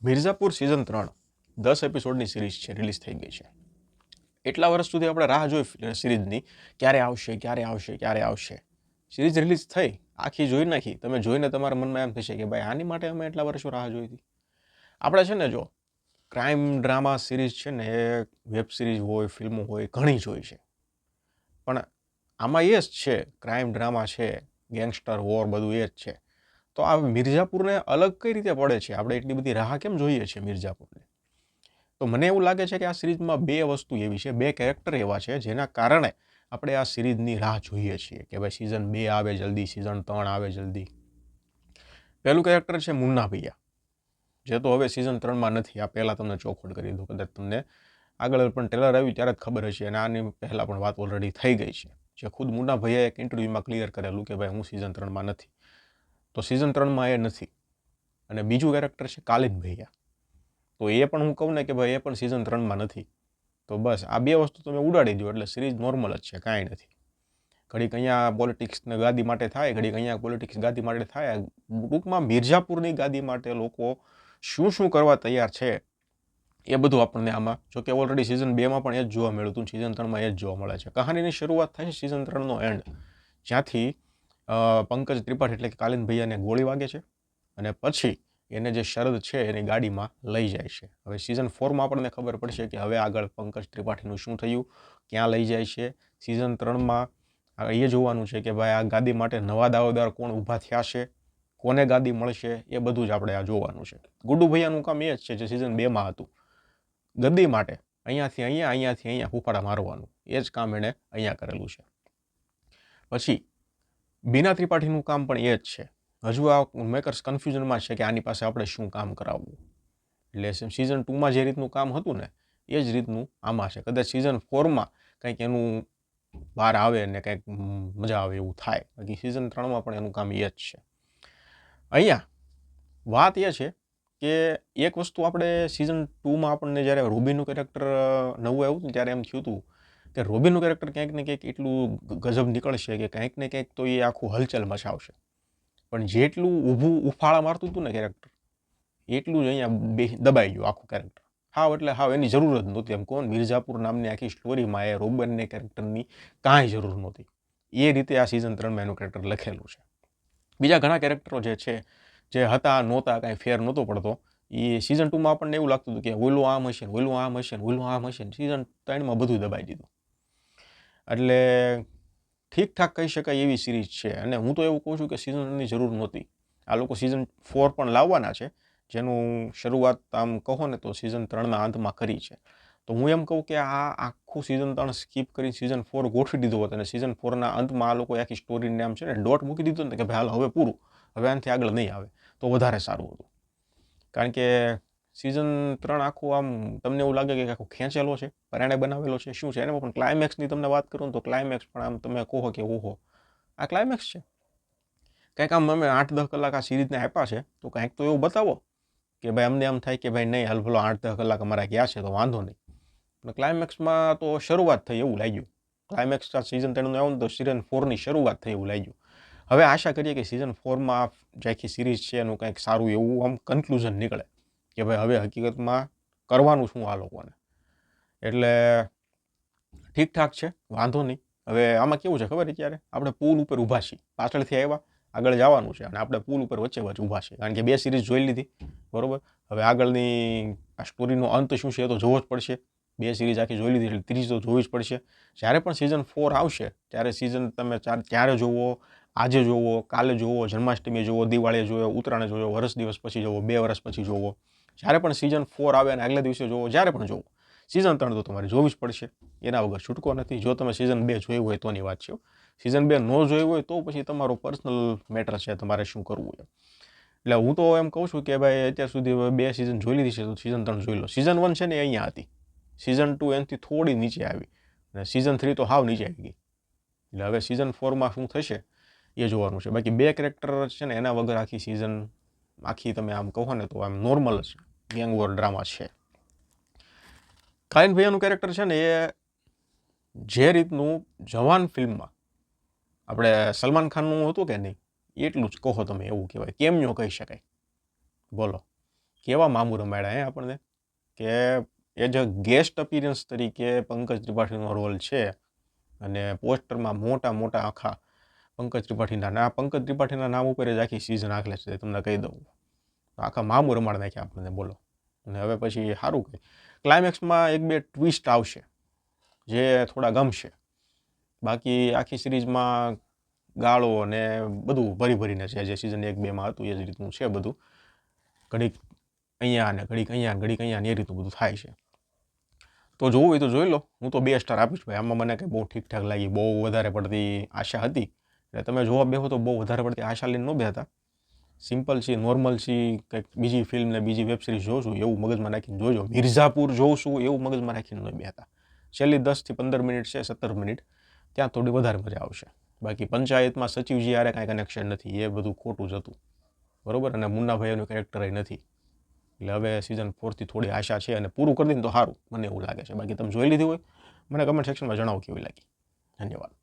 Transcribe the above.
Mirzapur season 3 10 એપિસોડની series છે, release થઈ ગઈ છે. એટલા વર્ષ સુધી આપણે રાહ જોઈ સિરીઝની, ક્યારે આવશે. સિરીઝ રિલીઝ થઈ, આખી જોઈ નાખી. તમે જોઈને તમારા મનમાં એમ થશે કે ભાઈ આની માટે અમે એટલા વર્ષો રાહ જોઈ હતી. આપણે છે ને જો ક્રાઇમ ડ્રામા સિરીઝ છે ને એ વેબ સિરીઝ હોય, ફિલ્મો હોય, ઘણી જોઈ છે. પણ આમાં એ જ છે, ક્રાઇમ ડ્રામા છે, ગેંગસ્ટર વોર, બધું એ જ છે. તો આ મિર્ઝાપુરને અલગ કઈ રીતે પડે છે? આપણે એટલી બધી રાહ કેમ જોઈએ છીએ મિર્ઝાપુરને? તો મને એવું લાગે છે કે આ સિરીઝમાં બે વસ્તુ એવી છે, બે કેરેક્ટર એવા છે જેના કારણે આપણે આ સિરીઝની રાહ જોઈએ છીએ કે ભાઈ સિઝન 2 આવે જલ્દી, સિઝન 3 આવે જલ્દી. પહેલું કેરેક્ટર છે મુન્ના ભૈયા, જે તો હવે સિઝન 3માં નથી. આ પહેલાં તમને ચોખવટ કરી દઉં, કદાચ તમને આગળ પણ ટ્રેલર આવ્યું ત્યારે જ ખબર હશે અને આની પહેલાં પણ વાત ઓલરેડી થઈ ગઈ છે. જે ખુદ મુન્ના ભૈયાએ એક ઇન્ટરવ્યૂમાં ક્લિયર કરેલું કે ભાઈ હું સિઝન 3માં નથી. તો સિઝન 3માં એ નથી. અને બીજું કેરેક્ટર છે કાલિન ભૈયા. તો એ પણ હું કહું ને કે ભાઈ એ પણ સિઝન 3માં નથી. તો બસ આ બે વસ્તુ તમે ઉડાડી દો એટલે સિરીઝ નોર્મલ જ છે, કાંઈ નથી. ઘડીક અહીંયા પોલિટિક્સને ગાદી માટે થાય, ઘડીક અહીંયા પોલિટિક્સ ગાદી માટે થાય. ટૂંકમાં મિર્ઝાપુરની ગાદી માટે લોકો શું શું કરવા તૈયાર છે એ બધું આપણને આમાં, જો કે ઓલરેડી સિઝન 2માં પણ એ જ જોવા મળ્યું હતું, સિઝન 3માં એ જ જોવા મળે છે. કહાનીની શરૂઆત થાય છે સિઝન 3નો એન્ડ, જ્યાંથી પંકજ ત્રિપાઠી એટલે કે કાલિન ભૈયાને ગોળી વાગે છે અને પછી એને જે શરદ છે એની ગાડીમાં લઈ જાય છે. હવે સિઝન 4માં આપણને ખબર પડશે કે હવે આગળ પંકજ ત્રિપાઠીનું શું થયું, ક્યાં લઈ જાય છે. સિઝન 3માં એ જોવાનું છે કે ભાઈ આ ગાદી માટે નવા દાવેદાર કોણ ઊભા થયા છે, કોને ગાદી મળશે, એ બધું જ આપણે આ જોવાનું છે. ગુડ્ડુ ભૈયાનું કામ એ જ છે જે સિઝન 2માં હતું, ગદ્દી માટે અહીંયાથી અહીંયા ફૂફાડા મારવાનું. એ જ કામ એણે અહીંયા કરેલું છે. પછી બીના ત્રિપાઠીનું કામ પણ એ જ છે. હજુ આ મેકર્સ કન્ફ્યુઝનમાં છે કે આની પાસે આપણે શું કામ કરાવવું. એટલે સિઝન 2માં જે રીતનું કામ હતું ને એ જ રીતનું આમાં છે. કદાચ સિઝન 4માં કંઈક એનું બહાર આવે ને કંઈક મજા આવે એવું થાય. બાકી સિઝન 3માં પણ એનું કામ એ જ છે. અહીંયા વાત એ છે કે એક વસ્તુ આપણે સિઝન 2માં આપણને જ્યારે રોબિનનું કેરેક્ટર નવું આવ્યું હતું ત્યારે એમ થયું હતું કે રોબિનનું કેરેક્ટર ક્યાંક ને ક્યાંક એટલું ગજબ નીકળશે કે કંઈક ને કંઈક તો એ આખું હલચલ મચાવશે. પણ જેટલું ઊભું ઉફાળા મારતું હતું ને કેરેક્ટર, એટલું જ અહીંયા દબાઈ ગયું આખું કેરેક્ટર. હાવ એટલે હાવ એની જરૂર જ નહોતી. એમ કોણ મિર્ઝાપુર નામની આખી સ્ટોરીમાં એ રોબનને કેરેક્ટરની કાંઈ જરૂર નહોતી. એ રીતે આ સિઝન 3માં એનું કેરેક્ટર લખેલું છે. બીજા ઘણા કેરેક્ટરો જે છે, જે હતા નહોતા, કાંઈ ફેર નહોતો પડતો. એ સિઝન 2માં આપણને એવું લાગતું હતું કે ઓલું આમ હશે, ઓલું આમ હશે. સિઝન 3માં બધું દબાઈ દીધું. એટલે ઠીકઠાક કહી શકાય એવી સિરીઝ છે. અને હું તો એવું કહું છું કે સિઝનની જરૂર નહોતી. આ લોકો સિઝન 4 પણ લાવવાના છે, જેનું શરૂઆત આમ કહો ને તો સિઝન 3ના અંતમાં કરી છે. તો હું એમ કહું કે આ આખું સિઝન 3 સ્કીપ કરી સિઝન 4 ગોઠવી દીધું હોત અને સિઝન 4ના અંતમાં આ લોકો આખી સ્ટોરીને આમ છે ને ડોટ મૂકી દીધું ને કે ભાઈ હાલ હવે પૂરું, હવે આનાથી આગળ નહીં આવે, તો વધારે સારું હતું. કારણ કે સિઝન 3 આખું આમ તમને એવું લાગે કે આખું ખેંચેલો છે, પરાણે બનાવેલો છે, શું છે. એમાં પણ ક્લાઇમેક્સની તમને વાત કરું તો ક્લાઇમેક્સ પણ આમ તમે કહો કે ઓહો આ ક્લાઇમેક્સ છે. કંઈક આમ અમે 8-10 કલાક આ સિરીઝને આપ્યા છે તો કંઈક તો એવું બતાવો કે ભાઈ અમને એમ થાય કે ભાઈ નહીં હાલ ભલો 8-10 કલાક અમારા ગયા છે તો વાંધો નહીં. પણ ક્લાઇમેક્સમાં તો શરૂઆત થઈ એવું લાગ્યું. ક્લાઇમેક્સ સિઝન 3નું આવ્યું તો સિઝન 4ની શરૂઆત થઈ એવું લાગ્યું. હવે આશા કરીએ કે સિઝન 4માં જે આખી સિરીઝ છે એનું કંઈક સારું એવું આમ કન્ક્લુઝન નીકળે કે ભાઈ હવે હકીકતમાં કરવાનું શું આ લોકોને. એટલે ઠીકઠાક છે, વાંધો નહીં. હવે આમાં કેવું છે ખબર અત્યારે આપણે પુલ ઉપર ઊભા છીએ, પાછળથી આવ્યા, આગળ જવાનું છે અને આપણે પુલ ઉપર વચ્ચે ઊભા છીએ. કારણ કે બે સિરીઝ જોઈ લીધી, બરોબર. હવે આગળની આ સ્ટોરીનો અંત શું છે એ તો જોવો જ પડશે. બે સિરીઝ આખી જોઈ લીધી એટલે ત્રીજી તો જોવી જ પડશે. જ્યારે પણ સિઝન 4 આવશે ત્યારે સિઝન તમે ત્યારે જોવો, આજે જોવો, કાલે જોવો, જન્માષ્ટમી જોવો, દિવાળીએ જોવો, ઉત્તરાયણ જોવો, વર્ષ દિવસ પછી જોવો, 2 વર્ષ પછી જોવો. જ્યારે પણ સિઝન 4 આવે અને આગલા દિવસે જોવો, જ્યારે પણ જોવો. સિઝન 3 તો તમારે જોવી જ પડશે, એના વગર છૂટકો નથી. જો તમે સિઝન 2 જોયું હોય તોની વાત છે. સિઝન 2 ન જોયું હોય તો પછી તમારો પર્સનલ મેટર છે, તમારે શું કરવું છે. એટલે હું તો એમ કહું છું કે ભાઈ અત્યાર સુધી 2 સિઝન જોઈ લીધી છે તો સિઝન 3 જોઈ લો. સિઝન 1 છે ને અહીંયા હતી, સિઝન 2 એનાથી થોડી નીચે આવી અને સિઝન 3 તો હાવ નીચે આવી ગઈ. એટલે હવે સિઝન 4માં શું થશે એ જોવાનું છે. બાકી બે કેરેક્ટર છે ને એના વગર આખી સિઝન આખી તમે આમ કહો ને તો આમ નોર્મલ જ ગેંગ વોર ડ્રામા છે. કાલિન ભૈયાનું કેરેક્ટર છે ને એ જે રીતનું જવાન ફિલ્મમાં આપણે સલમાન ખાનનું હતું કે નહીં એટલું જ કહો તમે એવું કહેવાય, કેમિયો કહી શકાય. બોલો કેવા મામું રમાડ્યા હે આપણને કે એઝ અ ગેસ્ટ અપિયરન્સ તરીકે પંકજ ત્રિપાઠીનો રોલ છે અને પોસ્ટરમાં મોટા મોટા આખા પંકજ ત્રિપાઠીના નામ ઉપર જ આખી સિઝન આખલે છે તમને કહી દઉં આખા મામું રમાડ નાખ્યા આપણને બોલો. અને હવે પછી સારું કંઈ ક્લાઇમેક્સમાં એક બે ટ્વિસ્ટ આવશે જે થોડા ગમશે, બાકી આખી સિરીઝમાં ગાળો અને બધું ભરીને છે જે સિઝન 1-2માં હતું એ જ રીતનું છે બધું. ઘડીક અહીંયા ને ઘડીક અહીંયા ને ઘડીક અહીંયા ને એ રીતનું બધું થાય છે. તો જોવું હોય તો જોઈ લો. હું તો 2 સ્ટાર આપીશ ભાઈ. આમાં મને કંઈ બહુ ઠીકઠાક લાગી, બહુ વધારે પડતી આશા હતી એટલે તમે જોવા બેહો તો બહુ વધારે પડતી આશા લઈને ન બેહતા. સિમ્પલ છે, નોર્મલ છે, કંઈક બીજી ફિલ્મ ને બીજી વેબ સિરીઝ જોઉં છું એવું મગજમાં નાખીને જોજો. મિર્ઝાપુર જોઉં છું એવું મગજમાં નાખીને ન બેહતા. છેલ્લી 10 થી 15 મિનિટ છે, 17 મિનિટ ત્યાં થોડી વધારે મજા આવશે. બાકી પંચાયતમાં સચિવજી હારે કાંઈ કનેક્શન નથી, એ બધું ખોટું જ હતું બરોબર. અને મુન્નાભાઈનું કેરેક્ટર નથી એટલે હવે સિઝન 4થી થોડી આશા છે અને પૂરું કરી દઈને તો સારું મને એવું લાગે છે. બાકી તમે જોઈ લીધી હોય મને કમેન્ટ સેક્શનમાં જણાવો કેવી લાગી. ધન્યવાદ.